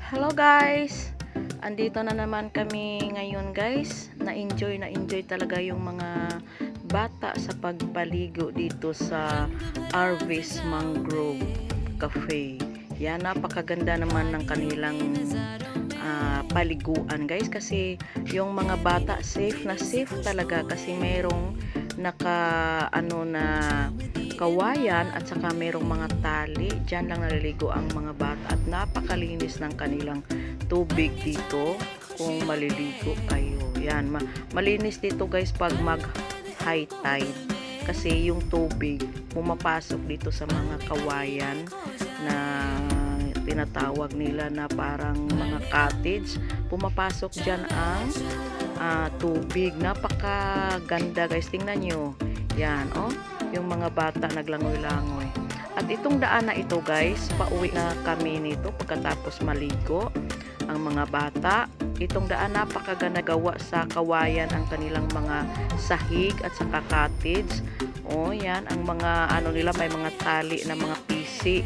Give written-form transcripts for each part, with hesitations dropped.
Hello guys! Andito na naman kami ngayon guys. Na-enjoy talaga yung mga bata sa pagpaligo dito sa Arvis Mangrove Cafe. Yan, napakaganda naman ng kanilang paliguan guys, kasi yung mga bata safe talaga, kasi mayroong na kawayan at saka mayroong mga tali. Diyan lang naliligo ang mga bata at napakalinis ng kanilang tubig dito kung maliligo kayo. Yan, malinis dito guys pag mag high tide, kasi yung tubig pumapasok dito sa mga kawayan na tinatawag nila na parang mga cottage. Pumapasok dyan ang tubig. Napakaganda guys, tingnan nyo yan, oh, yung mga bata naglangoy-langoy. At itong daan na ito guys, pauwi na kami nito pagkatapos maligo ang mga bata. Itong daan napakaganda, gawa sa kawayan ang kanilang mga sahig at saka cottage. Oh, yan ang mga nila, may mga tali na mga pisi.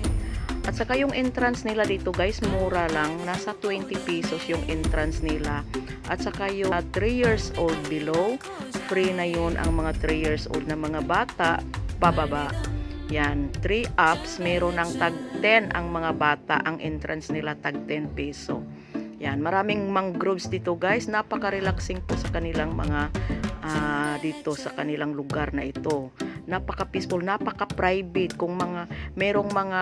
At saka yung entrance nila dito guys, mura lang, nasa 20 pesos yung entrance nila. At saka yung 3 years old below, free na yun ang mga 3 years old na mga bata pababa. Yan, 3 ups, meron ng tag 10 ang mga bata, ang entrance nila tag 10 peso. Yan, maraming mangroves dito guys, napaka-relaxing po sa kanilang mga dito sa kanilang lugar na ito. Napaka-peaceful, napaka-private. Kung merong mga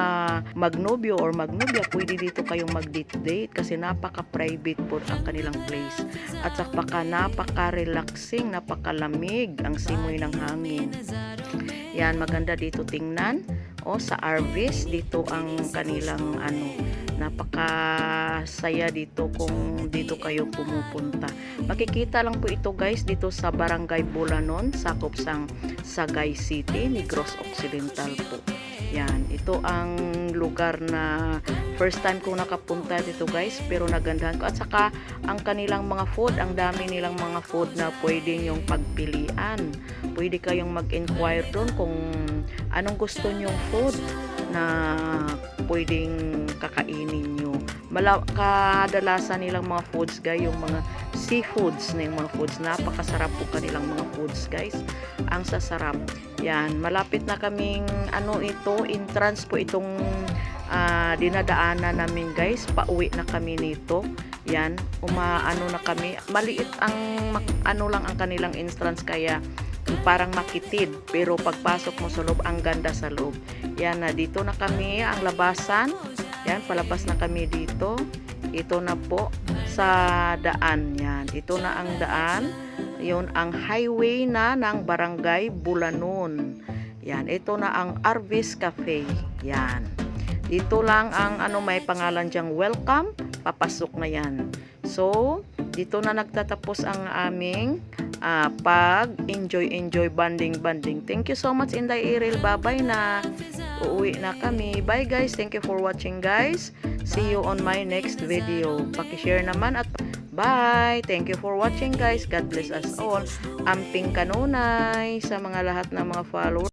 magnobyo or magnobya, pwede dito kayong mag-date kasi napaka-private po ang kanilang place. At saka napaka-relaxing, napakalamig ang simoy ng hangin. Yan, maganda dito tingnan. O, sa Arvis, dito ang kanilang napakasaya dito kung dito kayo pumupunta. Makikita lang po ito guys dito sa Barangay Bulanon, sakop sang Sagay City, Negros Occidental po. Yan, ito ang lugar na first time kong nakapunta dito guys, pero nagandahan ko. At saka ang kanilang mga food, ang dami nilang mga food na pwede yung pagpilian. Pwede kayong mag-inquire doon kung anong gusto nyong food na pwedeng kakainin nyo. Kadalasan nilang mga foods guys, yung mga seafoods na yung mga foods. Napakasarap po kanilang mga foods guys. Ang sasarap. Yan, malapit na kaming entrance po itong dinadaanan namin guys. Pauwi na kami nito. Yan, na kami. Maliit ang lang ang kanilang entrance, kaya parang makitid, pero pagpasok mo sa loob, ang ganda sa loob. Yan, na dito na kami ang labasan. Yan, palabas na kami dito. Ito na po sa daan. Yan, ito na ang daan. Yun ang highway na ng Barangay Bulanon. Yan, ito na ang Arvis Cafe. Yan, dito lang ang may pangalan dyang welcome. Papasok na yan. So, dito na nagtatapos ang aming pag-enjoy, banding. Thank you so much, Inday Iril. Bye-bye na. Uuwi na kami. Bye guys. Thank you for watching guys. See you on my next video. Paki-share naman at bye. Thank you for watching guys. God bless us all. Amping kanunay sa mga lahat ng mga followers.